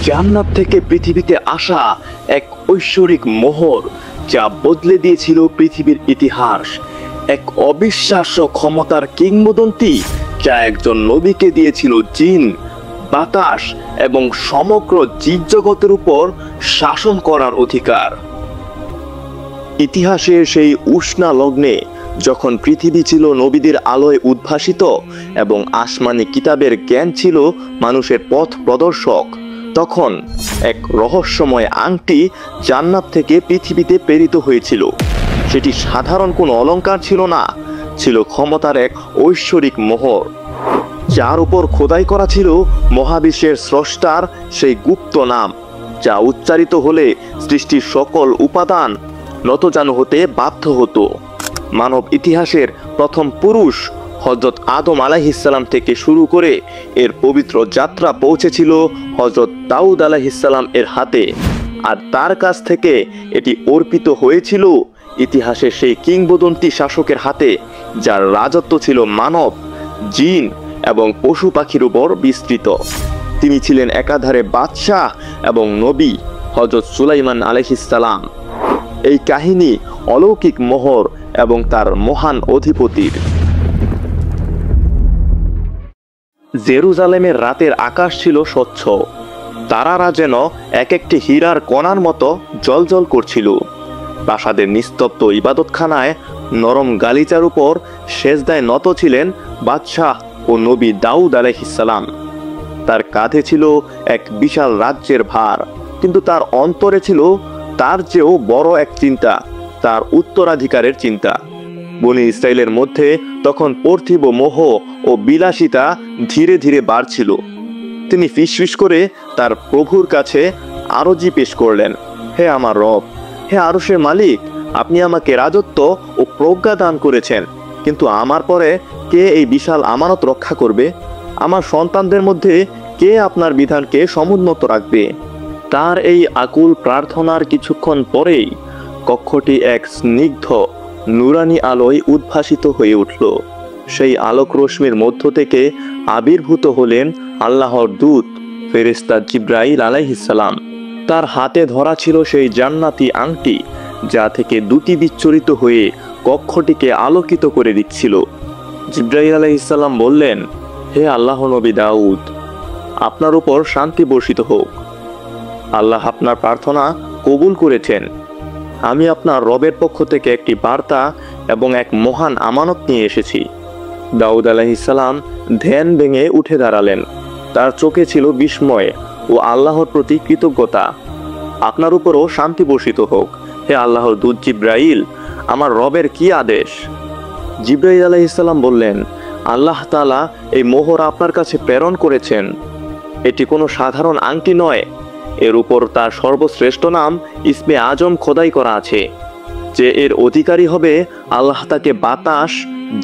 জান্নাত থেকে পৃথিবীতে আসা এক ঐশ্বরিক মোহর, যা বদলে দিয়েছিল পৃথিবীর ইতিহাস। এক অবিশ্বাস্য ক্ষমতার কিংবদন্তি, যা একজন নবীকে দিয়েছিল জিন, বাতাস এবং সমগ্র জীবজগতের উপর শাসন করার অধিকার। ইতিহাসের সেই উষ্ণা লগ্নে, যখন পৃথিবী ছিল নবীদের আলোয় উদ্ভাসিত এবং আসমানি কিতাবের জ্ঞান ছিল মানুষের পথ প্রদর্শক, তখন এক রহস্যময় আংটি জান্নাত থেকে পৃথিবীতে প্রেরিত হয়েছিল। সেটি সাধারণ কোনো অলংকার ছিল না, ছিল ক্ষমতার এক ঐশ্বরিক মোহর, যার উপর খোদাই করা ছিল মহাবিশ্বের স্রষ্টার সেই গুপ্ত নাম, যা উচ্চারিত হলে সৃষ্টির সকল উপাদান নতজানু হতে বাধ্য হতো। মানব ইতিহাসের প্রথম পুরুষ হযরত আদম আলাইহিসসালাম থেকে শুরু করে এর পবিত্র যাত্রা পৌঁছেছিল হযরত দাউদ আলাইহিসসালাম এর হাতে, আর তার কাছ থেকে এটি অর্পিত হয়েছিল ইতিহাসের সেই কিংবদন্তি শাসকের হাতে, যার রাজত্ব ছিল মানব, জিন এবং পশু পাখির উপর বিস্তৃত। তিনি ছিলেন একাধারে বাদশাহ এবং নবী, হযরত সুলাইমান আলাইহিসসালাম। এই কাহিনী অলৌকিক মোহর এবং তার মহান অধিপতির। জেরুজালেমের রাতের আকাশ ছিল স্বচ্ছ, তারারা যেন এক একটি হীরার কণার মতো জ্বলজ্বল করছিল। প্রাসাদের নিস্তব্ধ ইবাদতখানায় নরম গালিচার উপর সেজদায় নত ছিলেন বাদশাহ ও নবী দাউদ আলাইহিসসালাম। তার কাঁধে ছিল এক বিশাল রাজ্যের ভার, কিন্তু তার অন্তরে ছিল তার চেয়েও বড় এক চিন্তা, তার উত্তরাধিকারের চিন্তা। বনী ইসরায়েলের মধ্যে তখন পার্থিব মোহ ও বিলাসিতা ধীরে ধীরে বাড়ছিল। তিনি ফিসফিস করে তার প্রভুর কাছে আরজি পেশ করলেন, হে আমার রব, হে আরশের মালিক, আপনি আমাকে রাজত্ব ও প্রজ্ঞা দান করেছেন, কিন্তু আমার পরে কে এই বিশাল আমানত রক্ষা করবে? আমার সন্তানদের মধ্যে কে আপনার বিধানকে সমুন্নত রাখবে? তার এই আকুল প্রার্থনার কিছুক্ষণ পরেই কক্ষটি এক স্নিগ্ধ নুরানি আলোয় উদ্ভাসিত হয়ে উঠল। সেই আলোক রশ্মির মধ্য থেকে আবির্ভূত হলেন আল্লাহর দূত ফেরেশতা জিবরাইল আলাইহিসসালাম। তার হাতে ধরা ছিল সেই জান্নাতি আংটি, যা থেকে দুটি বিচ্ছুরিত হয়ে কক্ষটিকে আলোকিত করে দিচ্ছিল। জিবরাইল আলাইহিসসালাম বললেন, হে আল্লাহ নবী দাউদ, আপনার উপর শান্তি বর্ষিত হোক। আল্লাহ আপনার প্রার্থনা কবুল করেছেন। আমি আপনার রবের পক্ষ থেকে একটি বার্তা এবং এক মহান আমানত নিয়ে এসেছি। দাউদ আলাইহিসসালাম ধ্যান ভেঙে উঠে দাঁড়ালেন। তার চোখে ছিল বিস্ময় ও আল্লাহর প্রতি কৃতজ্ঞতা। আপনার উপরও শান্তি বর্ষিত হোক, হে আল্লাহর দূত জিবরাইল, আমার রবের কি আদেশ? জিবরাইল আলাইহিসসালাম বললেন, আল্লাহ তাআলা এই মোহর আপনার কাছে প্রেরণ করেছেন। এটি কোনো সাধারণ আংটি নয়, এর উপর তার সর্বশ্রেষ্ঠ নাম ইসমে আজম খোদাই করা আছে। যে এর অধিকারী হবে, আল্লাহ তাকে বাতাস,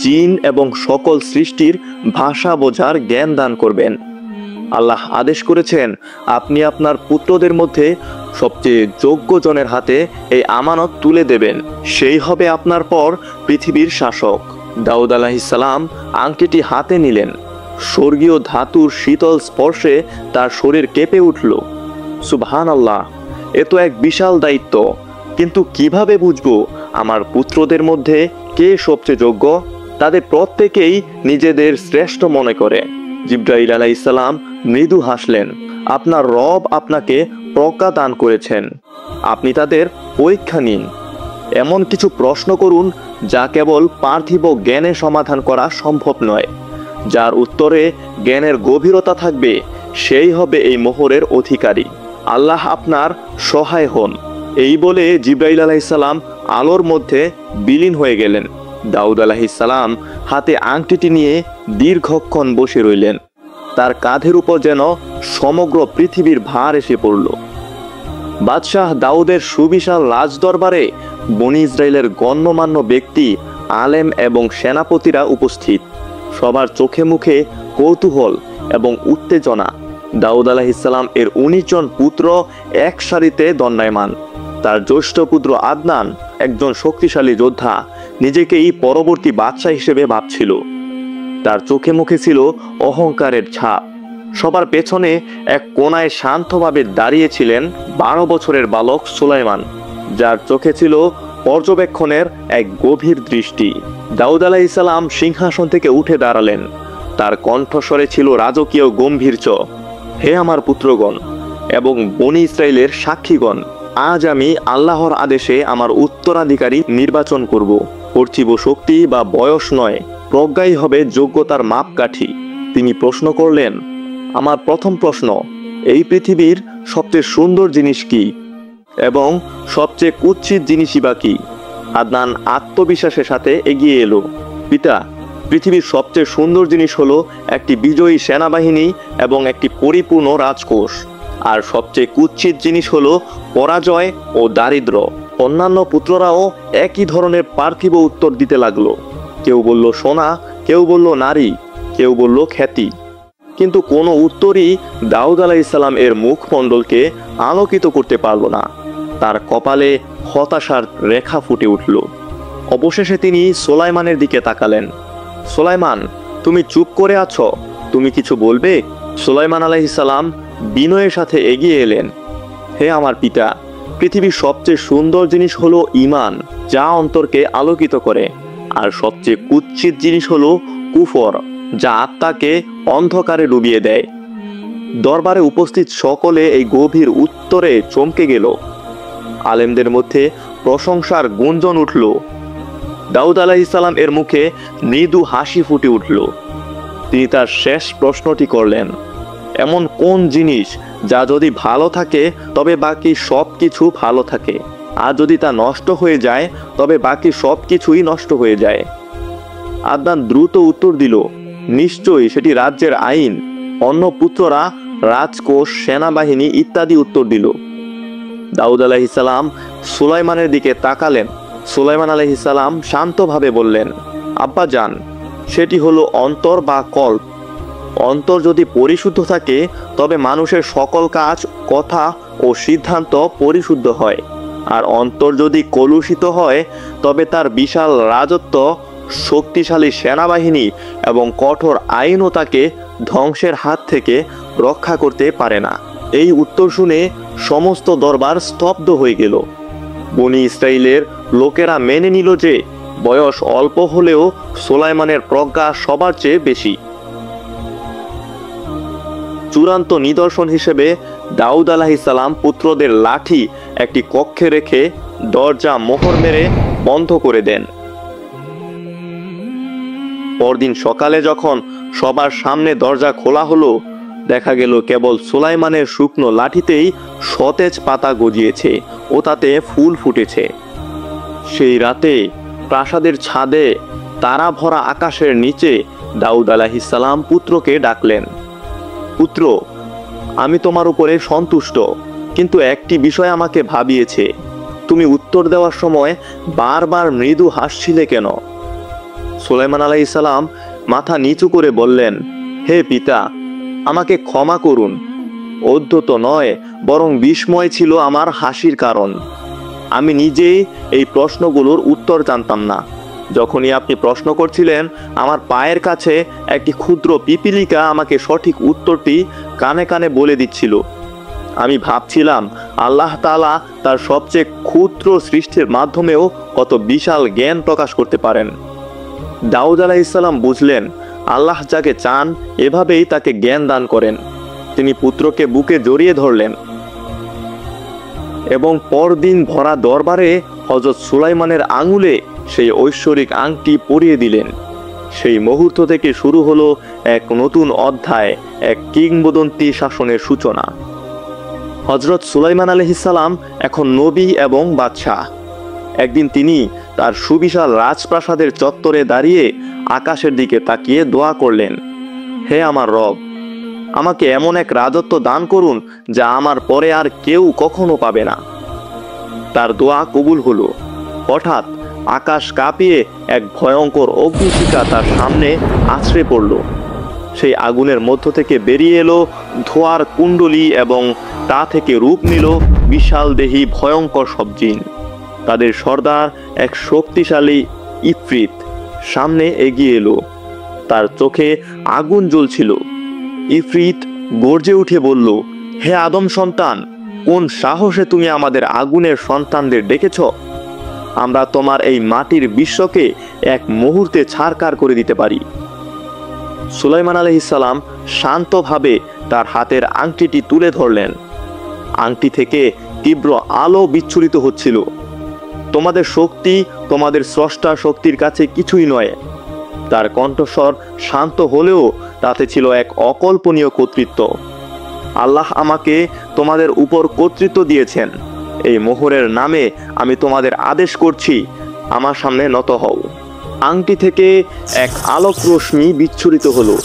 জিন এবং সকল সৃষ্টির ভাষা বোঝার জ্ঞান দান করবেন। আল্লাহ আদেশ করেছেন, আপনি আপনার পুত্রদের মধ্যে সবচেয়ে যোগ্য জনের হাতে এই আমানত তুলে দেবেন, সেই হবে আপনার পর পৃথিবীর শাসক। দাউদ আলাইহিসসালাম আংটিটি হাতে নিলেন। স্বর্গীয় ধাতুর শীতল স্পর্শে তার শরীর কেঁপে উঠল। সুবহানাল্লাহ, এ তো এক বিশাল দায়িত্ব, কিন্তু কিভাবে বুঝবো আমার পুত্রদের মধ্যে কে সবচেয়ে যোগ্য? তাদের প্রত্যেকেই নিজেদের শ্রেষ্ঠ মনে করে। জিবরাইল আলাইহিসসালাম মৃদু হাসলেন, আপনার রব আপনাকে প্রজ্ঞা দান করেছেন, আপনি তাদের পরীক্ষা নিন। এমন কিছু প্রশ্ন করুন যা কেবল পার্থিব জ্ঞানে সমাধান করা সম্ভব নয়। যার উত্তরে জ্ঞানের গভীরতা থাকবে, সেই হবে এই মোহরের অধিকারী। আল্লাহ আপনার সহায় হন। এই বলে জিবরাইল আলাইহিসসালাম আলোর মধ্যে বিলীন হয়ে গেলেন। দাউদ আলাইহিসসালাম হাতে আংটিটি নিয়ে দীর্ঘক্ষণ বসে রইলেন। তার কাঁধের উপর যেন সমগ্র পৃথিবীর ভার এসে পড়ল। বাদশাহ দাউদের সুবিশাল রাজদরবারে বনী ইসরায়েলের গণ্যমান্য ব্যক্তি, আলেম এবং সেনাপতিরা উপস্থিত। সবার চোখে মুখে কৌতূহল এবং উত্তেজনা। দাউদ আলাইহিসসালাম এর 19 জন পুত্র এক সারিতে দণ্ডায়মান। তার জ্যেষ্ঠ পুত্র আদনান, একজন শক্তিশালী যোদ্ধা, নিজেকেই পরবর্তী বাদশাহ হিসেবে ভাবছিল। তার চোখে মুখে ছিল অহংকারের ছাপ। সবার পেছনে এক কোনায় শান্তভাবে দাঁড়িয়েছিলেন 12 বছরের বালক সুলাইমান, যার চোখে ছিল পর্যবেক্ষণের এক গভীর দৃষ্টি। দাউদ আলাইহিস সালাম সিংহাসন থেকে উঠে দাঁড়ালেন। তার কণ্ঠস্বরে ছিল রাজকীয় গম্ভীর্য। হে আমার পুত্রগণ এবং বনী ইসরায়েলের সাক্ষীগণ, আজ আমি আল্লাহর আদেশে আমার উত্তরাধিকারী নির্বাচন করব। পার্থিব শক্তি বা বয়স নয়, প্রজ্ঞাই হবে যোগ্যতার মাপকাঠি। তিনি প্রশ্ন করলেন, আমার প্রথম প্রশ্ন, এই পৃথিবীর সবচেয়ে সুন্দর জিনিস কি এবং সবচেয়ে কুৎসিত জিনিসই বা কি? আদনান আত্মবিশ্বাসের সাথে এগিয়ে এলো। পিতা, পৃথিবীর সবচেয়ে সুন্দর জিনিস হলো একটি বিজয়ী সেনাবাহিনী এবং একটি পরিপূর্ণ রাজকোষ। আর সবচেয়ে কুৎসিত জিনিস হলো পরাজয় ও দারিদ্র। অন্যান্য পুত্ররাও একই ধরনের পার্থিব উত্তর দিতে লাগলো। কেউ বলল সোনা, কেউ বলল নারী, কেউ বলল খ্যাতি। কিন্তু কোনো উত্তরই দাউদ আলাইহিস সালাম এর মুখমণ্ডলকে আলোকিত করতে পারল না। তার কপালে হতাশার রেখা ফুটে উঠল। অবশেষে তিনি সুলাইমানের দিকে তাকালেন। সুলাইমান, তুমি চুপ করে আছো, তুমি কিছু বলবে? সুলাইমান আলাইহিস সালাম বিনয়ের সাথে এগিয়ে এলেন। হে আমার পিতা, পৃথিবীর সবচেয়ে সুন্দর জিনিস হলো ঈমান, যা অন্তরকে আলোকিত করে। আর সবচেয়ে কুৎসিত জিনিস হলো কুফর, যা আত্মাকে অন্ধকারে ডুবিয়ে দেয়। দরবারে উপস্থিত সকলে এই গভীর উত্তরে চমকে গেল। আলেমদের মধ্যে প্রশংসার গুঞ্জন উঠল। দাউদ আলাইহিস সালাম এর মুখে মৃদু হাসি ফুটে উঠল। তিনি তার শেষ প্রশ্নটি করলেন, এমন কোন জিনিস যা যদি ভালো থাকে তবে বাকি সব কিছু ভালো থাকে, আর যদি তা নষ্ট হয়ে যায় তবে বাকি সব কিছুই নষ্ট হয়ে যায়? আদনান দ্রুত উত্তর দিল, নিশ্চয়ই সেটি রাজ্যের আইন। অন্য পুত্ররা রাজকোষ, সেনাবাহিনী ইত্যাদি উত্তর দিল। দাউদ আলাইহিস সালাম সুলাইমানের দিকে তাকালেন। সুলাইমান আলাইহিস সালাম শান্তভাবে বললেন, আব্বা যান, সেটি হলো অন্তর বা কল্প। অন্তর যদি পরিশুদ্ধ থাকে তবে মানুষের সকল কাজ, কথা ও সিদ্ধান্ত পরিশুদ্ধ হয়। আর অন্তর যদি কলুষিত হয় তবে তার বিশাল রাজত্ব, শক্তিশালী সেনাবাহিনী এবং কঠোর আইনও তাকে ধ্বংসের হাত থেকে রক্ষা করতে পারে না। এই উত্তর শুনে সমস্ত দরবার স্তব্ধ হয়ে গেল। বনী ইসরায়েলের লোকেরা মেনে নিল যে বয়স অল্প হলেও সুলাইমানের প্রজ্ঞা সবার চেয়ে বেশি। চূড়ান্ত নিদর্শন হিসেবে দাউদ আলাইহিস সালাম পুত্রদের লাঠি একটি কক্ষে রেখে দরজা মোহর মেরে বন্ধ করে দেন। পরদিন সকালে যখন সবার সামনে দরজা খোলা হলো, দেখা গেল কেবল সুলাইমানের শুকনো লাঠিতেই সতেজ পাতা গজিয়েছে ও তাতে ফুল ফুটেছে। সেই রাতে প্রাসাদের ছাদে তারা ভরা আকাশের নিচে দাউদ আলাইহিস সালাম পুত্রকে ডাকলেন, পুত্র, আমি তোমার উপরে সন্তুষ্ট, কিন্তু একটি বিষয় আমাকে ভাবিয়েছে। তুমি উত্তর দেওয়ার সময় বারবার মৃদু হাসছিলে কেন? সুলাইমান আলাইহিস সালাম মাথা নিচু করে বললেন, হে পিতা, আমাকে ক্ষমা করুন। অদ্যত নয়, বরং বিস্ময় ছিল আমার হাসির কারণ। আমি নিজেই এই প্রশ্নগুলোর উত্তর জানতাম না। যখনই আপনি প্রশ্ন করছিলেন, আমার পায়ের কাছে একটি ক্ষুদ্র পিপিলিকা আমাকে সঠিক উত্তরটি কানে কানে বলে দিচ্ছিল। আমি ভাবছিলাম আল্লাহ তাআলা তার সবচেয়ে ক্ষুদ্র সৃষ্টির মাধ্যমেও কত বিশাল জ্ঞান প্রকাশ করতে পারেন। দাউদ আলাইহিস সালাম বুঝলেন, আল্লাহ যাকে চান এভাবেই তাকে জ্ঞান দান করেন। তিনি পুত্রকে বুকে জড়িয়ে ধরলেন এবং পরদিন ভরা দরবারে হযরত সুলাইমানের আঙুলে সেই ঐশ্বরিক আংটি পরিয়ে দিলেন। সেই মুহূর্ত থেকে শুরু হলো এক নতুন অধ্যায়, এক কিংবদন্তি শাসনের সূচনা। হযরত সুলাইমান আলাইহিস সালাম এখন নবী এবং বাদশাহ। একদিন তিনি তার সুবিশাল রাজপ্রাসাদের চত্বরে দাঁড়িয়ে আকাশের দিকে তাকিয়ে দোয়া করলেন, হে আমার রব, আমাকে এমন এক রাজত্ব দান করুন যা আমার পরে আর কেউ কখনো পাবে না। তার দোয়া কবুল হলো। হঠাৎ আকাশ কাঁপিয়ে এক ভয়ঙ্কর অগ্নিশিখা তার সামনে আছড়ে পড়ল। সেই আগুনের মধ্য থেকে বেরিয়ে এলো ধোঁয়ার কুণ্ডলী এবং তা থেকে রূপ নিল বিশাল দেহী ভয়ঙ্কর সব জিন। তাদের সর্দার এক শক্তিশালী ইফরিত সামনে এগিয়ে এলো। তার চোখে আগুন জ্বলছিল। ইফরিত গর্জে উঠে বলল, হে আদম সন্তান, কোন সাহসে তুমি আমাদের আগুনের সন্তানদের ডেকেছ? আমরা তোমার এই মাটির বিশ্বকে এক মুহূর্তে ছারকার করে দিতে পারি। সুলাইমান আলাইহিস সালাম শান্তভাবে তার হাতের আংটিটি তুলে ধরলেন। আংটি থেকে তীব্র আলো বিচ্ছুরিত হচ্ছিল। তোমাদের শক্তি তোমাদের স্রষ্টা শক্তির কাছে কিছুই নয়। তার কণ্ঠস্বর শান্ত হলেও তাতে ছিল এক অকল্পনীয় কর্তৃত্ব। আল্লাহ আমাকে তোমাদের উপর কর্তৃত্ব দিয়েছেন। এই মোহরের নামে আমি তোমাদের আদেশ করছি, আমার সামনে নত হও। আংটি থেকে এক আলোক রশ্মি বিচ্ছুরিত হলো।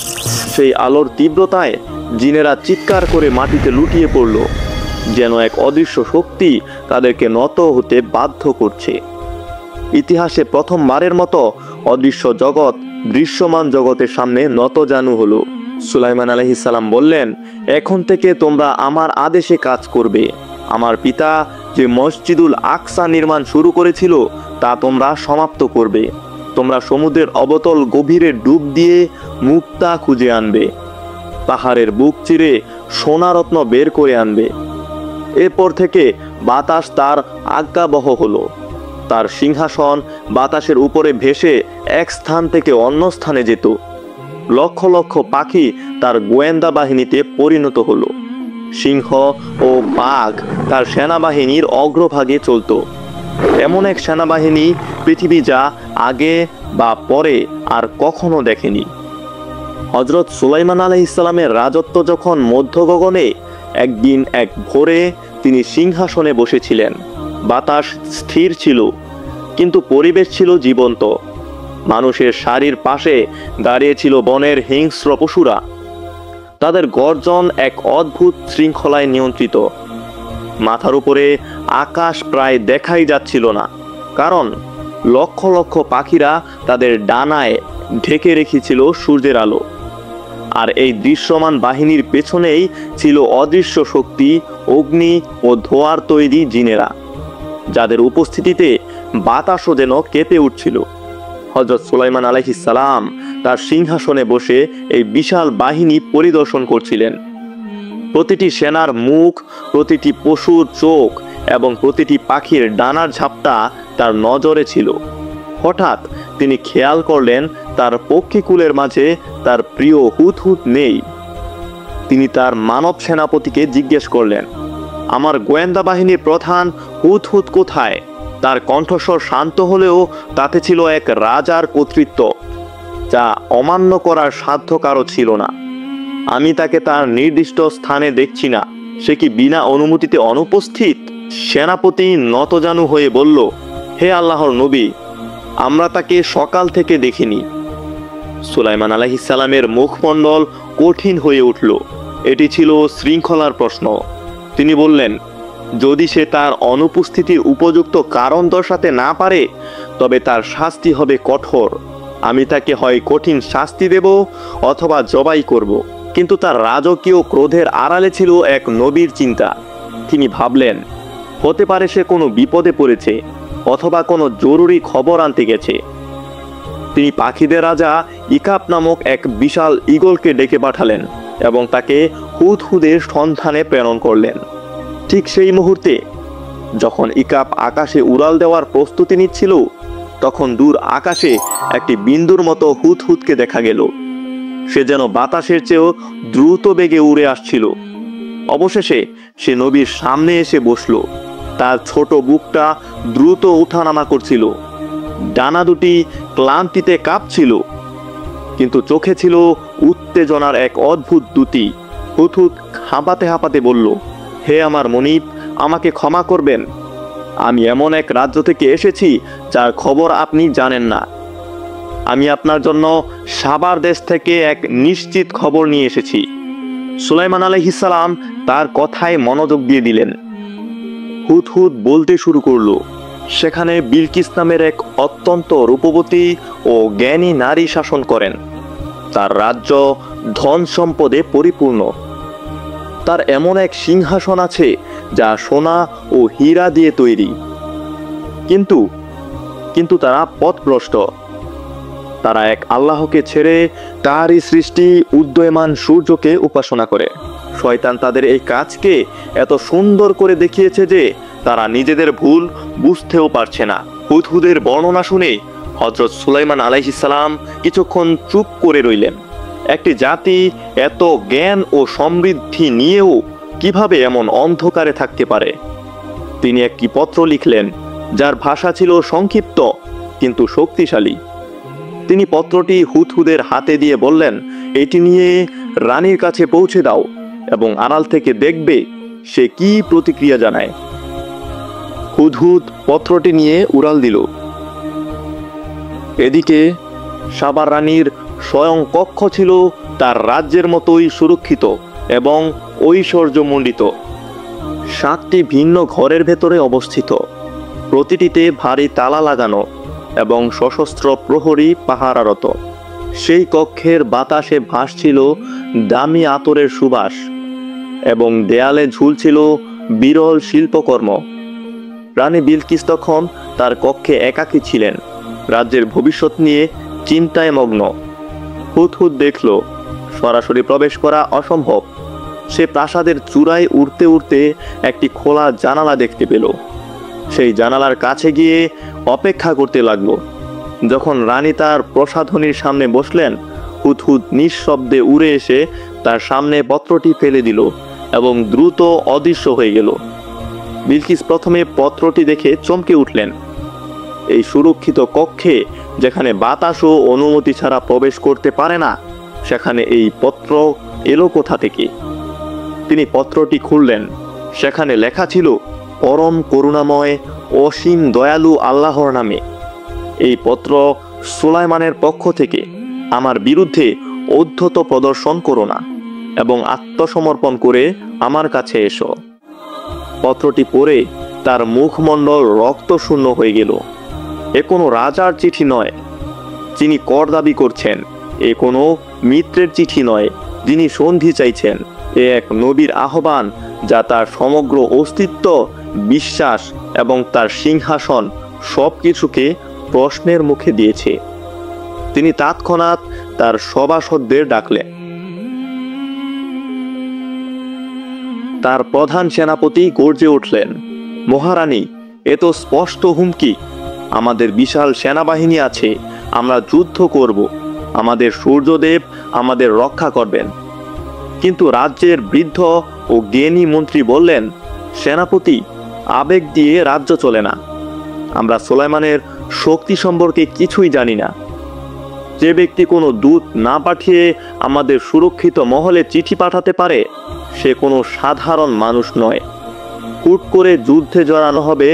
সেই আলোর তীব্রতায় জিনেরা চিৎকার করে মাটিতে লুটিয়ে পড়ল, যেন এক অদৃশ্য শক্তি তাদেরকে নত হতে বাধ্য করছে। ইতিহাসে প্রথমবারের মতো অদৃশ্য জগৎ দৃশ্যমান জগতের সামনে নতজানু হলো। সুলাইমান আলাইহিস সালাম বললেন, এখন থেকে তোমরা আমার আদেশে কাজ করবে। আমার পিতা যে মসজিদুল আকসা নির্মাণ শুরু করেছিল তা তোমরা সমাপ্ত করবে। তোমরা সমুদ্রের অবতল গভীরে ডুব দিয়ে মুক্তা খুঁজে আনবে। পাহাড়ের বুক চিরে সোনারত্ন বের করে আনবে। এরপর থেকে বাতাস তার আজ্ঞাবহ হলো। তার সিংহাসন বাতাসের উপরে ভেসে এক স্থান থেকে অন্য স্থানে যেত। লক্ষ লক্ষ পাখি তার গোয়েন্দা বাহিনীতে পরিণত হলো। সিংহ ও বাঘ তার সেনাবাহিনীর অগ্রভাগে চলত। এমন এক সেনাবাহিনী পৃথিবী যা আগে বা পরে আর কখনো দেখেনি। হযরত সুলাইমান আলাইহিস সালামের রাজত্ব যখন মধ্য গগনে, একদিন এক ভোরে তিনি সিংহাসনে বসেছিলেন। বাতাস স্থির ছিল, কিন্তু পরিবেশ ছিল জীবন্ত। মানুষের সারির পাশে দাঁড়িয়েছিল বনের হিংস্র পশুরা। তাদের গর্জন এক অদ্ভুত শৃঙ্খলায় নিয়ন্ত্রিত। মাথার উপরে আকাশ প্রায় দেখাই যাচ্ছিল না, কারণ লক্ষ লক্ষ পাখিরা তাদের ডানায় ঢেকে রেখেছিল সূর্যের আলো। আর এই দৃশ্যমান বাহিনীর পেছনেই ছিল অদৃশ্য শক্তি, অগ্নি ও ধোঁয়ার তৈরি জিনেরা, যাদের উপস্থিতিতে বাতাসও যেন কেঁপে উঠছিল। হযরত সুলাইমান আলাইহিস সালাম তার সিংহাসনে বসে এই বিশাল বাহিনী পরিদর্শন করছিলেন। প্রতিটি সেনার মুখ, প্রতিটি পশুর চোখ এবং প্রতিটি পাখির ডানার ঝাপটা তার নজরে ছিল। হঠাৎ তিনি খেয়াল করলেন তার পক্ষীকুলের মাঝে তার প্রিয় হুদহুদ নেই। তিনি তার মানব সেনাপতিকে জিজ্ঞেস করলেন, আমার গোয়েন্দা বাহিনীর প্রধান হুদহুদ কোথায়? তার কণ্ঠস্বর শান্ত হলেও তাতে ছিল এক রাজার কর্তৃত্ব, যা অমান্য করার সাধ্য কারো ছিল না। আমি তাকে তার নির্দিষ্ট স্থানে দেখছি না। সে কি বিনা অনুমতিতে অনুপস্থিত? সেনাপতি নতজানু হয়ে বলল, হে আল্লাহর নবী, আমরা তাকে সকাল থেকে দেখিনি। সুলাইমান আলাইহিস সালামের মুখমণ্ডল কঠিন হয়ে উঠল। এটি ছিল শৃঙ্খলার প্রশ্ন। তিনি বললেন, যদি সে তার অনুপস্থিতির উপযুক্ত কারণ দর্শাতে না পারে তবে তার শাস্তি হবে কঠোর। আমি তাকে হয় কঠিন শাস্তি দেব অথবা জবাই করব। কিন্তু তার রাজকীয় ক্রোধের আড়ালে ছিল এক নবীর চিন্তা। তিনি ভাবলেন, হতে পারে সে কোনো বিপদে পড়েছে অথবা কোনো জরুরি খবর আনতে গেছে। তিনি পাখিদের রাজা ইকাপ নামক এক বিশাল ঈগলকে ডেকে পাঠালেন এবং তাকে হুদহুদের সন্ধানে প্রেরণ করলেন। ঠিক সেই মুহূর্তে যখন ইকাপ আকাশে উড়াল দেওয়ার প্রস্তুতি নিচ্ছিল, তখন দূর আকাশে একটি বিন্দুর মতো হুদহুদকে দেখা গেল। সে যেন বাতাসের চেয়েও দ্রুত বেগে উড়ে আসছিল। অবশেষে সে নবীর সামনে এসে বসল। তার ছোট বুকটা দ্রুত ওঠানামা করছিল, ডানা দুটি ক্লান্তিতে কাঁপছিল, কিন্তু চোখে ছিল উত্তেজনার এক অদ্ভুত দ্যুতি। হুদহুদ হাঁপাতে হাঁপাতে বলল, হে আমার মনিব, আমাকে ক্ষমা করবেন। আমি এমন এক রাজ্য থেকে এসেছি যার খবর আপনি জানেন না। আমি আপনার জন্য সাবার দেশ থেকে এক নিশ্চিত খবর নিয়ে এসেছি। সুলাইমান আলাইহিস সালাম তার কথায় মনোযোগ দিয়ে দিলেন। হুদহুদ বলতে শুরু করলো, সেখানে বিলকিস নামের এক অত্যন্ত রূপবতী ও জ্ঞানী নারী শাসন করেন। তার রাজ্য ধন সম্পদে পরিপূর্ণ। তার এমন এক সিংহাসন আছে যা সোনা ও হীরা দিয়ে তৈরি। কিন্তু তারা পথভ্রষ্ট। তারা এক আল্লাহকে ছেড়ে তারই সৃষ্টি উদীয়মান সূর্যকে উপাসনা করে। শয়তান তাদের এই কাজকে এত সুন্দর করে দেখিয়েছে যে তারা নিজেদের ভুল বুঝতেও পারছে না। হুদহুদের বর্ণনা শুনে হযরত সুলাইমান আলাইহিস সালাম কিছুক্ষণ চুপ করে রইলেন। একটি জাতি এত জ্ঞান ও সমৃদ্ধি নিয়েও কিভাবে এমন অন্ধকারে থাকতে পারে? তিনি একটি পত্র লিখলেন, যার ভাষা ছিল সংক্ষিপ্ত কিন্তু শক্তিশালী। তিনি পত্রটি হুদহুদের হাতে দিয়ে বললেন, এটি নিয়ে রানীর কাছে পৌঁছে দাও এবং আড়াল থেকে দেখবে সে কি প্রতিক্রিয়া জানায়। হুদহুদ পত্রটি নিয়ে উড়াল দিল। এদিকে সাবার রানীর স্বয়ং কক্ষ ছিল তার রাজ্যের মতোই সুরক্ষিত এবং ঐশ্বর্যমণ্ডিত। 7টি ভিন্ন ঘরের ভেতরে অবস্থিত, প্রতিটিতে ভারী তালা লাগানো এবং সশস্ত্র প্রহরী পাহারারত। সেই কক্ষের বাতাসে ভাসছিল দামি আতরের সুবাস এবং দেয়ালে ঝুলছিল বিরল শিল্পকর্ম। রানী বিলকিস তখন তার কক্ষে একাকী ছিলেন, রাজ্যের ভবিষ্যৎ নিয়ে চিন্তায় মগ্ন। হুদহুদ দেখল সরাসরি প্রবেশ করা অসম্ভব। সে প্রাসাদের চূড়ায় উঠতে উঠতে একটি খোলা জানালা দেখতে পেল। সেই জানালার কাছে গিয়ে অপেক্ষা করতে লাগলো। যখন রানী তার প্রসাধনীর সামনে বসলেন, হুদহুদ নিঃশব্দে উড়ে এসে তার সামনে পত্রটি ফেলে দিল এবং দ্রুত অদৃশ্য হয়ে গেল। বিলকিস প্রথমে পত্রটি দেখে চমকে উঠলেন। এই সুরক্ষিত কক্ষে, যেখানে বাতাসও অনুমতি ছাড়া প্রবেশ করতে পারে না, সেখানে এই পত্র এলো কোথা থেকে? তিনি পত্রটি খুললেন। সেখানে লেখা ছিল, পরম করুণাময় অসীম দয়ালু আল্লাহর নামে। এই পত্র সুলাইমানের পক্ষ থেকে। আমার বিরুদ্ধে ঔদ্ধত্য প্রদর্শন করো না এবং আত্মসমর্পণ করে আমার কাছে এসো। পত্রটি পড়ে তার মুখমণ্ডল রক্তশূন্য হয়ে গেল। এ কোনো রাজার চিঠি নয় যিনি কর দাবি করছেন, এ কোনো মিত্রের চিঠি নয় যিনি সন্ধি চাইছেন। এ এক নবীর আহ্বান, যা তার সমগ্র অস্তিত্ব, বিশ্বাস এবং তার সিংহাসন সবকিছুকে প্রশ্নের মুখে দিয়েছে। তিনি তৎক্ষণাৎ তার সভাসদদের ডাকলেন। তার প্রধান সেনাপতি গর্জে উঠলেন, মহারানী, এ তো স্পষ্ট হুমকি। আমাদের বিশাল সেনাবাহিনী আছে, আমরা যুদ্ধ করব, আমাদের সূর্যদেব আমাদের রক্ষা করবেন। কিন্তু রাজ্যের বৃদ্ধ ও জ্ঞানী মন্ত্রী বললেন, সেনাপতি, আবেগ দিয়ে রাজ্য চলে না। আমরা সুলাইমানের শক্তি সম্পর্কে কিছুই জানি না। যে ব্যক্তি কোনো দূত না পাঠিয়ে আমাদের সুরক্ষিত মহলে চিঠি পাঠাতে পারে, সে কোনো সাধারণ মানুষ নয়। হুট করে যুদ্ধে জড়ানো হবে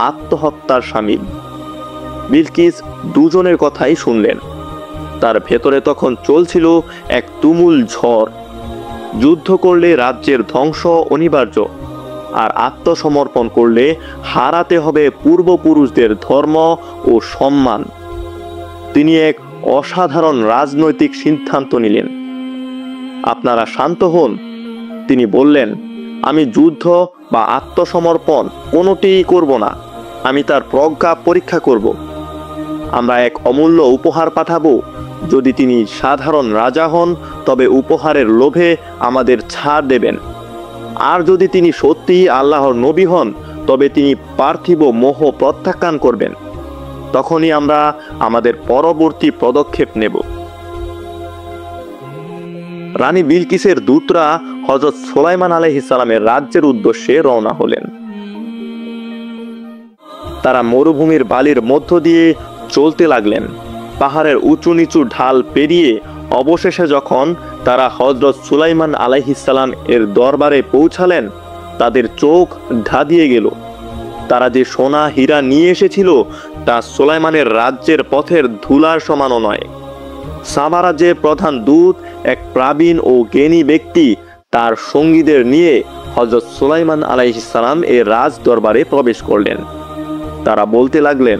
আত্মহত্যার শামিল। বিলকিস দুজনের কথাই শুনলেন। তার ভেতরে তখন চলছিল এক তুমুল ঝড়। যুদ্ধ করলে রাজ্যের ধ্বংস অনিবার্য, আর আত্মসমর্পণ করলে হারাতে হবে পূর্বপুরুষদের ধর্ম ও সম্মান। তিনি এক অসাধারণ রাজনৈতিক সিদ্ধান্ত নিলেন। আপনারা শান্ত হন, তিনি বললেন। আমি যুদ্ধ বা আত্মসমর্পণ কোনোটিই করব না। আমি তার প্রজ্ঞা পরীক্ষা করব। আমরা এক অমূল্য উপহার পাঠাবো। যদি তিনি সাধারণ রাজা হন, তবে উপহারের লোভে আমাদের ছাড় দেবেন। আর যদি তিনি সত্যিই আল্লাহর নবী হন, তবে তিনি পার্থিব মোহ প্রত্যাখ্যান করবেন। তখনই আমরা আমাদের পরবর্তী পদক্ষেপ নেব। রানী বিলকিসের দূতরা হযরত সুলাইমান আলাইহিস সালামের রাজ্যের উদ্দেশ্যে রওনা হলেন। তারা মরুভূমির বালির মধ্য দিয়ে চলতে লাগলেন। পাহাড়ের উঁচু নিচু ঢাল পেরিয়ে অবশেষে যখন তারা হযরত সুলাইমান আলাইহিস সালাম এর দরবারে পৌঁছালেন, তাদের চোখ ধাঁধিয়ে গেল। তারা যে সোনা হীরা নিয়ে এসেছিল তা সুলাইমানের রাজ্যের পথের ধুলার সমানও নয়। সাবা রাজ্যের প্রধান দূত, এক প্রবীণ ও জ্ঞানী ব্যক্তি, তার সঙ্গীদের নিয়ে হযরত সুলাইমান আলাইহিস সালাম এর রাজ দরবারে প্রবেশ করলেন। তারা বলতে লাগলেন,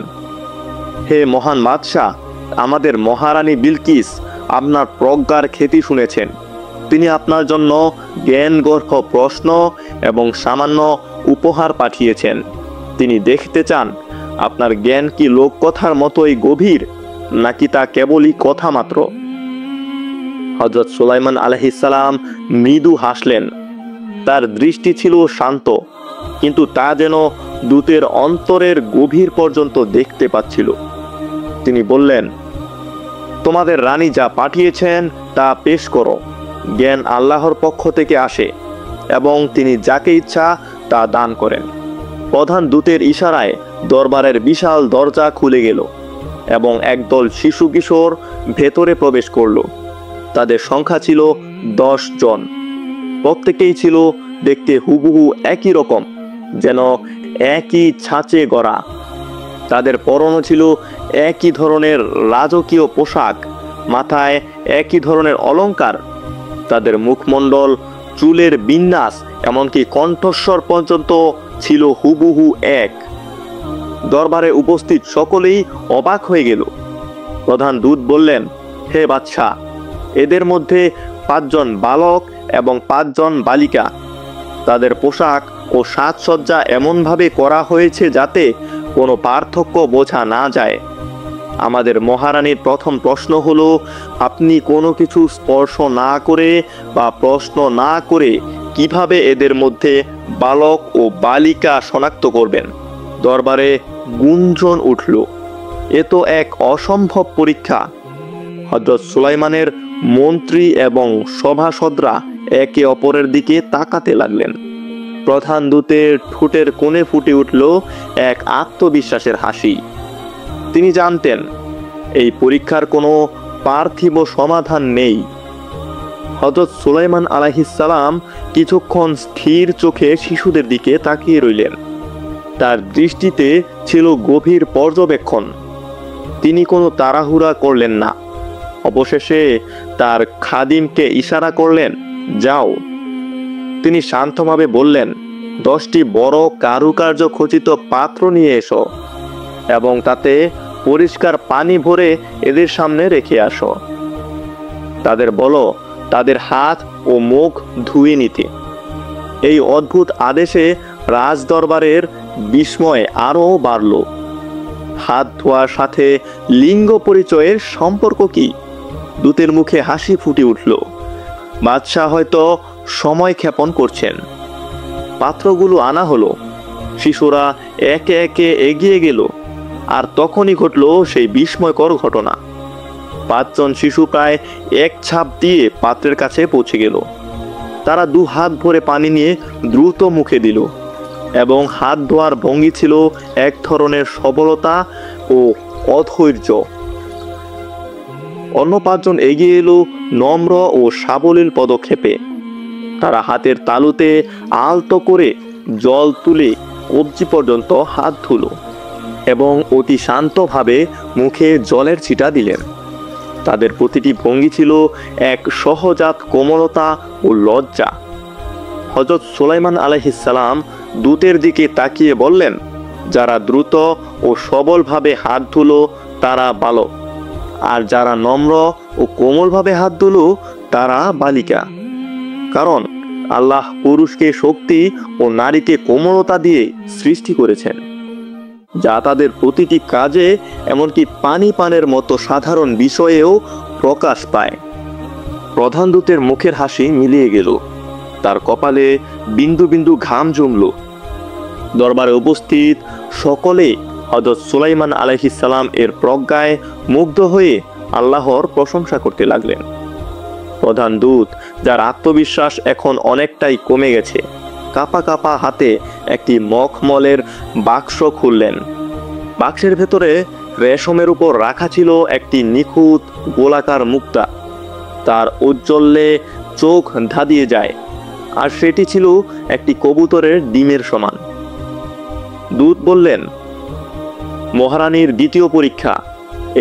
হে মহান বাদশাহ, আমাদের মহারানী বিলকিস আপনার প্রজ্ঞার খ্যাতি শুনেছেন। তিনি আপনার জন্য জ্ঞানগর্ভ প্রশ্ন এবং সামান্য উপহার পাঠিয়েছেন। তিনি দেখতে চান আপনার জ্ঞান কি লোককথার মতোই গভীর, নাকি তা কেবলই কথা মাত্র। হযরত সুলাইমান আলাইহিস সালাম মৃদু হাসলেন তার দৃষ্টি ছিল শান্ত, কিন্তু তা যেন দূতের অন্তরের গভীর পর্যন্ত দেখতে পাচ্ছিল। তিনি বললেন, তোমাদের রানী যা পাঠিয়েছেন তা পেশ করো। জ্ঞান আল্লাহর পক্ষ থেকে আসে এবং তিনি যাকে ইচ্ছা তা দান করেন। প্রধান দূতের ইশারায় দরবারের বিশাল দরজা খুলে গেল এবং একদল শিশু কিশোর ভেতরে প্রবেশ করল। তাদের সংখ্যা ছিল 10 জন। প্রত্যেকেই ছিল দেখতে হুবহু একই রকম, যেন একই ছাঁচে গড়া। তাদের পরনে ছিল একই ধরনের রাজকীয় পোশাক, মাথায় একই ধরনের অলংকার। তাদের মুখমণ্ডল, চুলের বিন্যাস, এমনকি কণ্ঠস্বর পর্যন্ত ছিল হুবহু এক। দরবারে উপস্থিত সকলেই অবাক হয়ে গেল। প্রধান দূত বললেন, হে বাদশাহ, এদের মধ্যে 5 জন বালক এবং 5 জন বালিকা। তাদের পোশাক ও সাজসজ্জা এমনভাবে করা হয়েছে যাতে কোনো পার্থক্য বোঝা না যায়। আমাদের মহারানীর প্রথম প্রশ্ন হলো, আপনি কোনো কিছু স্পর্শ না করে বা প্রশ্ন না করে কিভাবে এদের মধ্যে বালক ও বালিকা শনাক্ত করবেন? দরবারে গুঞ্জন উঠল, এ তো এক অসম্ভব পরীক্ষা। হযরত সুলাইমানের মন্ত্রী এবং সভাসদরা একে অপরের দিকে তাকাতে লাগলেন। প্রধান দূতের ঠোঁটের কোণে ফুটে উঠল এক আত্মবিশ্বাসের হাসি। তিনি জানতেন এই পরীক্ষার কোনো পার্থিব সমাধান নেই। হযরত সুলাইমান আলাইহিস সালাম কিছুক্ষণ স্থির চোখে শিশুদের দিকে তাকিয়ে রইলেন। তার দৃষ্টিতে ছিল গভীর পর্যবেক্ষণ। তিনি কোনো তাড়াহুড়া করলেন না। অবশেষে তার খাদিমকে ইশারা করলেন, যাও। তিনি শান্তভাবে বললেন, 10টি বড় কারুকার্য খচিত পাত্র নিয়ে এসো এবং তাতে পরিষ্কার পানি ভরে এদের সামনে রেখে আসো। তাদের বলো তাদের হাত ও মুখ ধুয়ে নিতে। এই অদ্ভুত আদেশে রাজদরবারের বিস্ময় আরও বাড়ল। হাত ধোয়ার সাথে লিঙ্গ পরিচয়ের সম্পর্ক কি? দূতের মুখে হাসি ফুটে উঠল। বাদশাহ হয়তো সময় ক্ষেপণ করছেন। পাত্রগুলো আনা হলো। শিশুরা একে একে এগিয়ে গেল, আর তখনই ঘটল সেই বিস্ময়কর ঘটনা। 5 জন শিশু প্রায় এক ছাপ দিয়ে পাত্রের কাছে পৌঁছে গেল। তারা 2 হাত ভরে পানি নিয়ে দ্রুত মুখে দিল এবং হাত ধোয়ার ভঙ্গি ছিল এক ধরনের সবলতা ও অধৈর্য। অন্য 5 জন এগিয়ে এলো নম্র ও সাবলীল পদক্ষেপে। তারা হাতের তালুতে আলতো করে জল তুলে কবজি পর্যন্ত হাত ধুলো এবং অতি শান্তভাবে মুখে জলের ছিটা দিলেন। তাদের প্রতিটি ভঙ্গি ছিল এক সহজাত কোমলতা ও লজ্জা। হযরত সুলাইমান আলাইহিস সালাম দূতের দিকে তাকিয়ে বললেন, যারা দ্রুত ও সবলভাবে হাত ধুলো তারা বালক, আর যারা নম্র ও কোমলভাবে হাত ধুলো তারা বালিকা। কারণ আল্লাহ পুরুষকে শক্তি ও নারীকে কোমলতা দিয়ে সৃষ্টি করেছেন, যা তাদের প্রতিটি কাজে, এমনকি পানি পানের মতো সাধারণ বিষয়েও প্রকাশ পায়। প্রধান দূতের মুখের হাসি মিলিয়ে গেল। তার কপালে বিন্দু বিন্দু ঘাম জমল। দরবারে উপস্থিত সকলে হযরত সুলাইমান আলাইহিস সালাম এর প্রজ্ঞায় মুগ্ধ হয়ে আল্লাহর প্রশংসা করতে লাগলেন। প্রধান দূত, যার আত্মবিশ্বাস এখন অনেকটাই কমে গেছে, কাপা কাপা হাতে একটি মখমলের বাক্স খুললেন। বাক্সের ভেতরে রেশমের উপর রাখা ছিল একটি নিখুঁত গোলাকার মুক্তা। তার ঔজ্জ্বল্যে চোখ ধাঁধিয়ে যায়, আর সেটি ছিল একটি কবুতরের ডিমের সমান। দূত বললেন, মহারানীর দ্বিতীয় পরীক্ষা।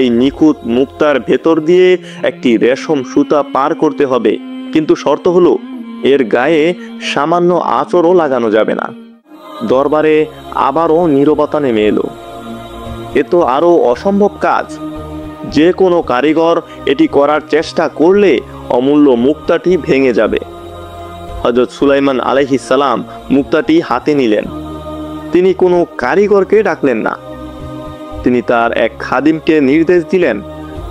এই নিখুঁত মুক্তার ভেতর দিয়ে একটি রেশম সুতা পার করতে হবে, কিন্তু শর্ত হলো এর গায়ে সামান্য আঁচড়ও লাগানো যাবে না। দরবারে আবারও নীরবতা নেমে এলো। এ তো আরো অসম্ভব কাজ। যে কোনো কারিগর এটি করার চেষ্টা করলে অমূল্য মুক্তাটি ভেঙে যাবে। হযরত সুলাইমান আলাইহিস সালাম মুক্তাটি হাতে নিলেন। তিনি কোনো কারিগরকে ডাকলেন না। তিনি তার এক খাদিমকে নির্দেশ দিলেন,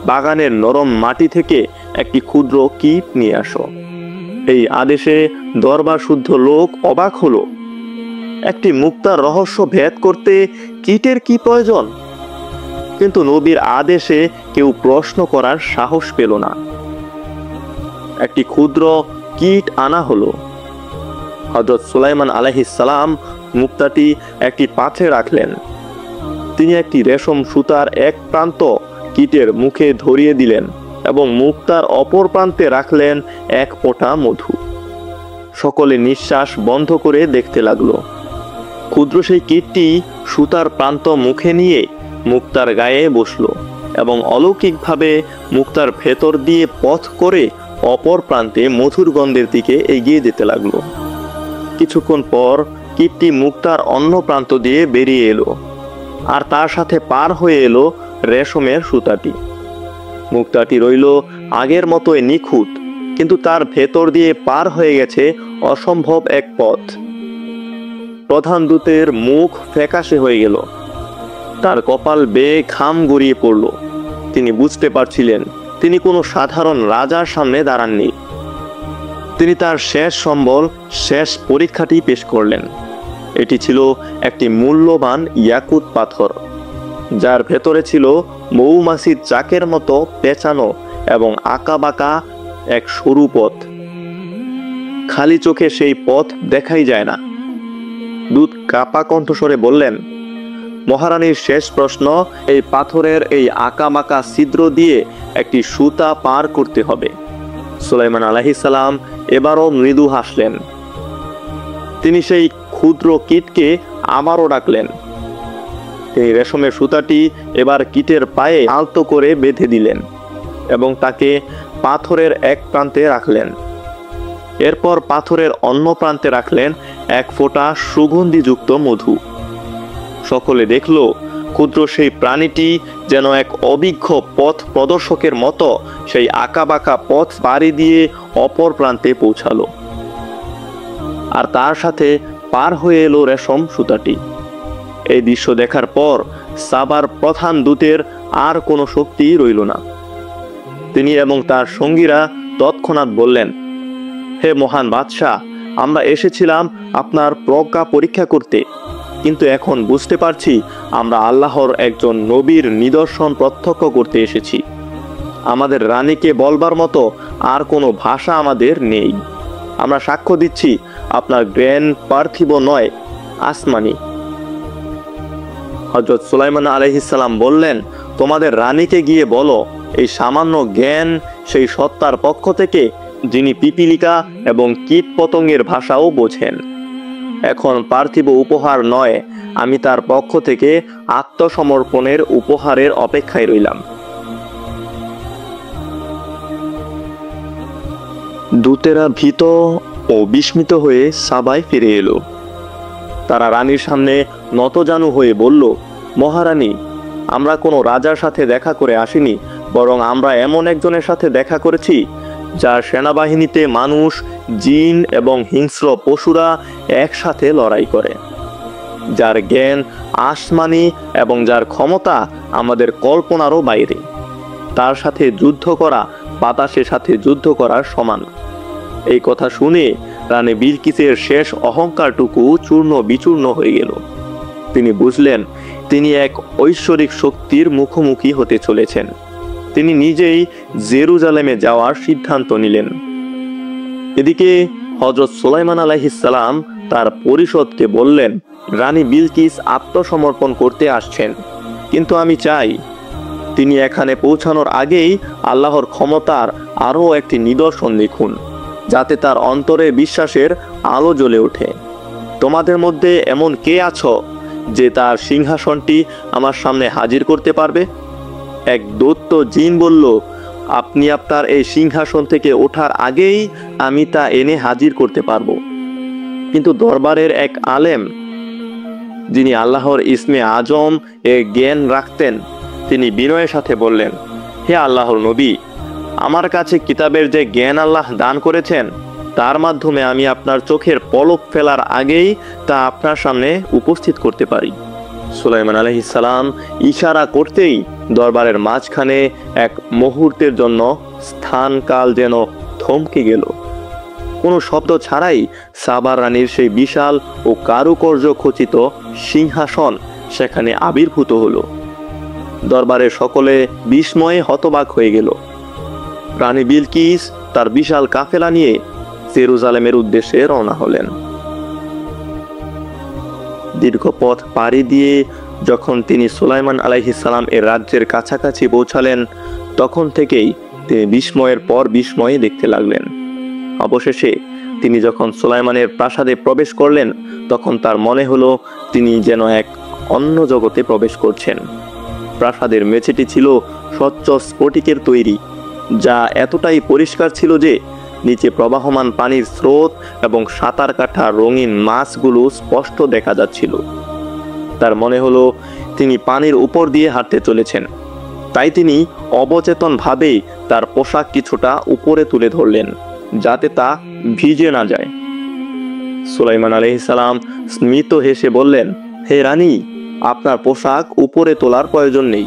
বাগানের নরম মাটি থেকে একটি ক্ষুদ্র কীট নিয়ে আসো। এই আদেশে দরবার শুদ্ধ লোক অবাক হলো। একটি মুক্তার রহস্য ভেদ করতে কীটের কি প্রয়োজন? কিন্তু নবীর আদেশে কেউ প্রশ্ন করার সাহস পেল না। একটি ক্ষুদ্র কীট আনা হলো। হযরত সুলাইমান আলাইহিস সালাম মুক্তাটি একটি পাত্রে রাখলেন। তিনি একটি রেশম সুতার এক প্রান্ত কীটের মুখে ধরিয়ে দিলেন এবং মুক্তার অপর প্রান্তে রাখলেন এক ফোঁটা মধু। সকলে নিঃশ্বাস বন্ধ করে দেখতে লাগলো। ক্ষুদ্র সেই কীটটি সুতার প্রান্ত মুখে নিয়ে মুক্তার গায়ে বসলো এবং অলৌকিকভাবে মুক্তার ভেতর দিয়ে পথ করে অপর প্রান্তে মধুর গন্ধের দিকে এগিয়ে যেতে লাগলো। কিছুক্ষণ পর কীটটি মুক্তার অন্য প্রান্ত দিয়ে বেরিয়ে এলো, আর তার সাথে পার হয়ে এলো রেশমের সুতাটি। মুক্তাটি রইল আগের মতোই নিখুঁত, কিন্তু তার ভেতর দিয়ে পার হয়ে গেছে অসম্ভব এক পথ। প্রধান দূতের মুখ ফ্যাকাশে হয়ে গেল, তার কপাল বেয়ে ঘাম গড়িয়ে পড়ল। তিনি বুঝতে পারছিলেন তিনি কোনো সাধারণ রাজার সামনে দাঁড়াননি। তিনি তার শেষ সম্বল, শেষ পরীক্ষাটি পেশ করলেন। এটি ছিল একটি মূল্যবান ইয়াকুত পাথর, যার ভেতরে ছিল মৌমাছির চাকের মতো পেঁচানো এবং আঁকাবাঁকা এক সরু পথ। খালি চোখে সেই পথ দেখাই যায় না। দূত কাপা কণ্ঠস্বরে বললেন, মহারানীর শেষ প্রশ্ন, এই পাথরের এই আঁকাবাঁকা ছিদ্র দিয়ে একটি সুতা পার করতে হবে। সুলাইমান আলাইহিস সালাম এবারও মৃদু হাসলেন। তিনি সেই ক্ষুদ্র কীটকে আবারও ডাকলেন। তিনি রেশমের সুতাটি এবার কীটের পায়ে আলতো করে বেঁধে দিলেন এবং তাকে পাথরের এক প্রান্তে রাখলেন। এরপর পাথরের অন্য প্রান্তে রাখলেন এক ফোঁটা সুগন্ধিযুক্ত মধু। সকলে দেখল ক্ষুদ্র সেই প্রাণীটি যেন এক অভিজ্ঞ পথ প্রদর্শকের মতো সেই আঁকাবাঁকা পথ পাড়ি দিয়ে অপর প্রান্তে পৌঁছালো, আর তার সাথে পার হয়ে এলো রেশম সুতাটি। এই দৃশ্য দেখার পর সাবার প্রধান দূতের আর কোনো শক্তি রইল না। তিনি এবং তার সঙ্গীরা তৎক্ষণাৎ বললেন, হে মহান বাদশাহ, আমরা এসেছিলাম আপনার প্রজ্ঞা পরীক্ষা করতে, কিন্তু এখন বুঝতে পারছি আমরা আল্লাহর একজন নবীর নিদর্শন প্রত্যক্ষ করতে এসেছি। আমাদের রানীকে বলবার মতো আর কোনো ভাষা আমাদের নেই। আমরা সাক্ষ্য দিচ্ছি আপনার জ্ঞান পার্থিব নয়, আসমানি। হযরত সুলাইমান আলাইহিস সালাম বললেন, তোমাদের রানীকে গিয়ে বলো, এই সামান্য জ্ঞান সেই সত্তার পক্ষ থেকে যিনি পিপিলিকা এবং কীট পতঙ্গের ভাষাও বোঝেন। এখন পার্থিব উপহার নয়, আমি তার পক্ষ থেকে আত্মসমর্পণের উপহারের অপেক্ষায় রইলাম। দূতেরা ভীত ও বিস্মিত হয়ে সাবায় ফিরে এলো। তারা রানীর সামনে নতজানু হয়ে বলল, মহারানী, আমরা কোনো রাজার সাথে দেখা করে আসিনি, বরং আমরা এমন একজনের সাথে দেখা করেছি যার সেনাবাহিনীতে মানুষ, জিন এবং হিংস্র পশুরা একসাথে লড়াই করে, যার জ্ঞান আসমানি এবং যার ক্ষমতা আমাদের কল্পনারও বাইরে। তার সাথে যুদ্ধ করা বাতাসের সাথে যুদ্ধ করার সমান। এই কথা শুনে রানী বিলকিসের শেষ অহংকারটুকু চূর্ণ বিচূর্ণ হয়ে গেল। তিনি বুঝলেন তিনি এক ঐশ্বরিক শক্তির মুখোমুখি হতে চলেছেন। তিনি নিজেই জেরুজালেমে যাওয়ার সিদ্ধান্ত নিলেন। এদিকে হযরত সুলাইমান আলাইহিস সালাম তার পরিষদকে বললেন, রানী বিলকিস আত্মসমর্পণ করতে আসছেন, কিন্তু আমি চাই তিনি এখানে পৌঁছানোর আগেই আল্লাহর ক্ষমতার আরও একটি নিদর্শন দেখুন, যাতে তার অন্তরে বিশ্বাসের আলো জ্বলে ওঠে। তোমাদের মধ্যে এমন কে আছো যে তার সিংহাসনটি আমার সামনে হাজির করতে পারবে? এক দৈত্য জিন বলল, আপনি আপনার এই সিংহাসন থেকে ওঠার আগেই আমি তা এনে হাজির করতে পারবো। কিন্তু দরবারের এক আলেম, যিনি আল্লাহর ইসমে আজম এ জ্ঞান রাখতেন, তিনি বিনয়ের সাথে বললেন, হে আল্লাহর নবী, আমার কাছে কিতাবের যে জ্ঞান আল্লাহ দান করেছেন তার মাধ্যমে আমি আপনার চোখের পলক ফেলার আগেই তা আপনার সামনে উপস্থিত করতে পারি। সুলাইমান আলাইহিস সালাম ইশারা করতেই দরবারের মাঝখানে এক মুহূর্তের জন্য স্থান কাল যেন থমকে গেল। কোনো শব্দ ছাড়াই সাবা রানীর সেই বিশাল ও কারুকার্য খচিত সিংহাসন সেখানে আবির্ভূত হলো। দরবারে সকলে বিস্ময়ে হতবাক হয়ে গেল। রানী বিলকিস তার বিশাল কাফেলা নিয়ে জেরুজালেমের উদ্দেশ্যে রওনা হলেন। দীর্ঘ পথ পাড়ি দিয়ে যখন তিনি সুলাইমান আলাইহিস সালাম এর রাজ্যের কাছাকাছি পৌঁছালেন, তখন থেকেই তিনি বিস্ময়ের পর বিস্ময়ে দেখতে লাগলেন। অবশেষে তিনি যখন সুলাইমানের প্রাসাদে প্রবেশ করলেন, তখন তার মনে হলো তিনি যেন এক অন্য জগতে প্রবেশ করছেন। প্রাসাদের মেঝেটি ছিল স্বচ্ছ স্ফটিকের তৈরি, যা এতটাই পরিষ্কার ছিল যে নিচে প্রবাহমান পানির স্রোত এবং সাঁতার কাটা রঙিন মাছগুলো স্পষ্ট দেখা যাচ্ছিল। তার মনে হলো তিনি পানির উপর দিয়ে হাঁটতে চলেছেন। তাই তিনি অবচেতনভাবেই তার পোশাক কিছুটা উপরে তুলে ধরলেন, যাতে তা ভিজে না যায়। সুলাইমান আলাইহিস সালাম স্মিত হেসে বললেন, হে রানী, আপনার পোশাক উপরে তোলার প্রয়োজন নেই।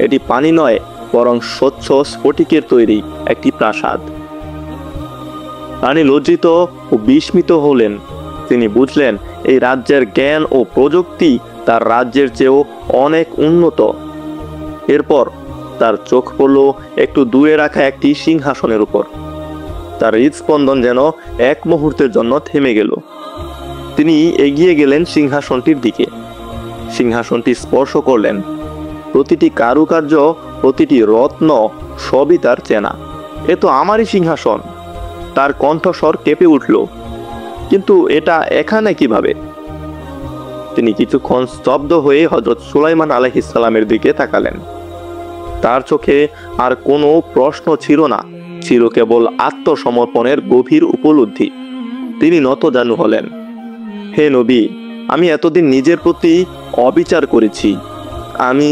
এটি পানি নয়, বরং স্বচ্ছ স্ফটিকের তৈরি একটি প্রাসাদ। রানী লজ্জিত ও বিস্মিত হলেন। তিনি বুঝলেন এই রাজ্যের জ্ঞান ও প্রযুক্তি তার রাজ্যের চেয়েও অনেক উন্নত। এরপর তার চোখ পড়ল একটু দূরে রাখা একটি সিংহাসনের উপর। তার হৃদস্পন্দন যেন এক মুহূর্তের জন্য থেমে গেল। তিনি এগিয়ে গেলেন সিংহাসনটির দিকে। সিংহাসনটি স্পর্শ করলেন। প্রতিটি কারুকার্য, প্রতিটি রত্ন সবই তার চেনা। এ তো আমারই সিংহাসন। তার কণ্ঠস্বর কেঁপে উঠল। কিন্তু এটা এখানে কিভাবে? তিনি কিছুক্ষণ স্তব্ধ হয়ে হযরত সুলাইমান আলাইহিস সালামের দিকে তাকালেন। তার চোখে আর কোনো প্রশ্ন ছিল না, ছিল কেবল আত্মসমর্পণের গভীর উপলব্ধি। তিনি নতজানু হলেন। হে নবী, আমি এতদিন নিজের প্রতি অবিচার করেছি। আমি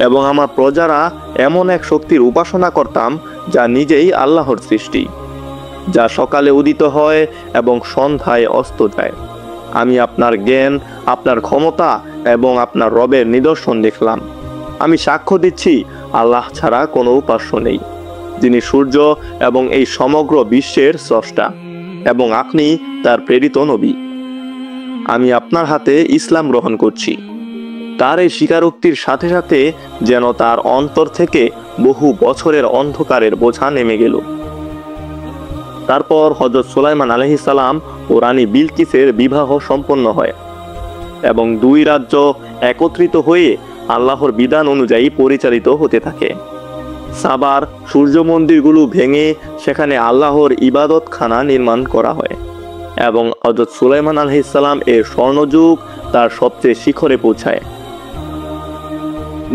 এবং আমার প্রজারা এমন এক শক্তির উপাসনা করতাম যা নিজেই আল্লাহর সৃষ্টি, যা সকালে উদিত হয় এবং সন্ধ্যায় অস্ত যায়। আমি আপনার জ্ঞান, আপনার ক্ষমতা এবং আপনার রবের নিদর্শন দেখলাম। আমি সাক্ষ্য দিচ্ছি আল্লাহ ছাড়া কোনো উপাস্য নেই, যিনি সূর্য এবং এই সমগ্র বিশ্বের স্রষ্টা, এবং আপনি তার প্রেরিত নবী। আমি আপনার হাতে ইসলাম গ্রহণ করছি। তার এই স্বীকারোক্তির সাথে সাথে যেন তার অন্তর থেকে বহু বছরের অন্ধকারের বোঝা নেমে গেল। তারপর হযরত সুলাইমান আলাইহিস সালাম ও রানী বিলকিসের বিবাহ সম্পন্ন হয় এবং দুই রাজ্য একত্রিত হয়ে আল্লাহর বিধান অনুযায়ী পরিচালিত হতে থাকে। সাবার সূর্য মন্দিরগুলো ভেঙে সেখানে আল্লাহর ইবাদতখানা নির্মাণ করা হয় এবং হযরত সুলাইমান আলাইহিস সালাম এর স্বর্ণযুগ তার সবচেয়ে শিখরে পৌঁছায়।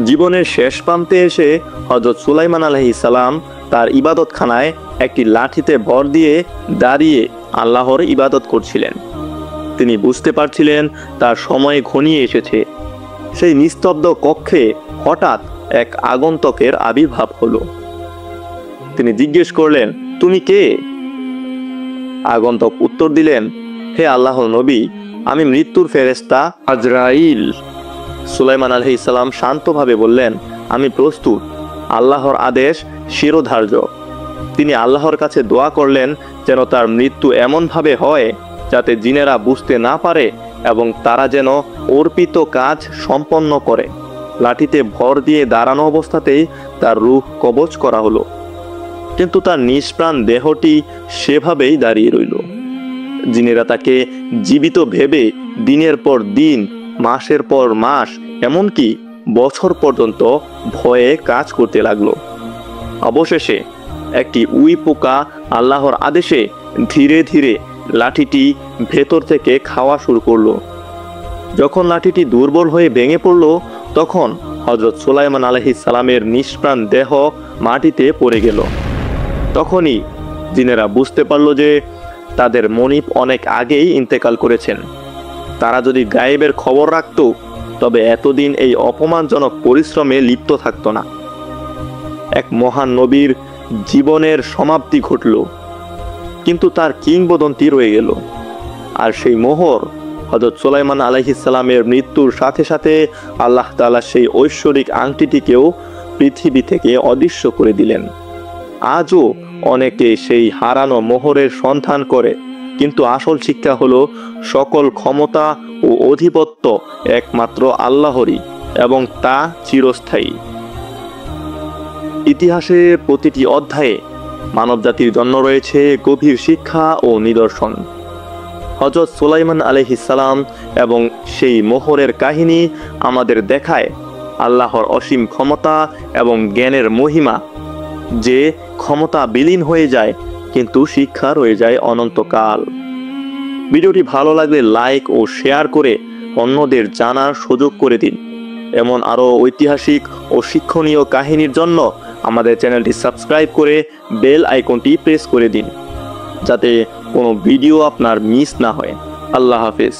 জীবনের শেষ প্রান্তে এসে হযরত সুলাইমান আলাইহিস সালাম তার ইবাদতখানায় একটি লাঠিতে ভর দিয়ে দাঁড়িয়ে আল্লাহর ইবাদত করছিলেন। তিনি বুঝতে পারছিলেন তার সময় ঘনিয়ে এসেছে। সেই নিস্তব্ধ কক্ষে হঠাৎ এক আগন্তুকের আবির্ভাব হলো। তিনি জিজ্ঞেস করলেন, তুমি কে? আগন্তুক উত্তর দিলেন, হে আল্লাহর নবী, আমি মৃত্যুর ফেরেশতা আজরাইল। সুলাইমান আলাইহিস সালাম শান্তভাবে বললেন, আমি প্রস্তুত। আল্লাহর আদেশ শিরোধার্য। তিনি আল্লাহর কাছে দোয়া করলেন যেন তার মৃত্যু এমনভাবে হয় যাতে জিনেরা বুঝতে না পারে এবং তারা যেন অর্পিত কাজ সম্পন্ন করে। লাঠিতে ভর দিয়ে দাঁড়ানো অবস্থাতেই তার রূহ কবজ করা হলো, কিন্তু তার নিষ্প্রাণ দেহটি সেভাবেই দাঁড়িয়ে রইল। জিনেরা তাকে জীবিত ভেবে দিনের পর দিন, মাসের পর মাস, এমনকি বছর পর্যন্ত ভয়ে কাজ করতে লাগলো। অবশেষে একটি উই পোকা আল্লাহর আদেশে ধীরে ধীরে লাঠিটি ভেতর থেকে খাওয়া শুরু করলো। যখন লাঠিটি দুর্বল হয়ে ভেঙে পড়ল, তখন হযরত সুলাইমান আলাইহিস সালামের নিষ্প্রাণ দেহ মাটিতে পড়ে গেল। তখনই জিনেরা বুঝতে পারল যে তাদের মনিব অনেক আগেই ইন্তেকাল করেছেন। তারা যদি গায়েবের খবর রাখত, তবে এতদিন এই অপমানজনক পরিশ্রমে লিপ্ত থাকত না। এক মহান নবীর জীবনের সমাপ্তি ঘটল, কিন্তু তার কিংবদন্তি রয়ে গেল। আর সেই মোহর হযরত সুলাইমান আলাইহিস সালামের মৃত্যুর সাথে সাথে আল্লাহ তাআলা সেই ঐশ্বরিক আংটিটিকেও পৃথিবী থেকে অদৃশ্য করে দিলেন। আজও অনেকে সেই হারানো মোহরের সন্ধান করে, কিন্তু আসল শিক্ষা হলো সকল ক্ষমতা ও আধিপত্য একমাত্র আল্লাহরই এবং তা চিরস্থায়ী। ইতিহাসের প্রতিটি অধ্যায়ে মানবজাতির জন্য রয়েছে গভীর শিক্ষা ও নিদর্শন। হযরত সুলাইমান আলাইহিস সালাম এবং সেই মোহরের কাহিনী আমাদের দেখায় আল্লাহর অসীম ক্ষমতা এবং জ্ঞানের মহিমা, যে ক্ষমতা বিলীন হয়ে যায় কিন্তু শিক্ষা রয়ে যায় অনন্তকাল। ভিডিওটি ভালো লাগলে লাইক ও শেয়ার করে অন্যদের জানার সুযোগ করে দিন। এমন আরও ঐতিহাসিক ও শিক্ষণীয় কাহিনীর জন্য আমাদের চ্যানেলটি সাবস্ক্রাইব করে বেল আইকনটি প্রেস করে দিন, যাতে কোনো ভিডিও আপনার মিস না হয়। আল্লাহ হাফেজ।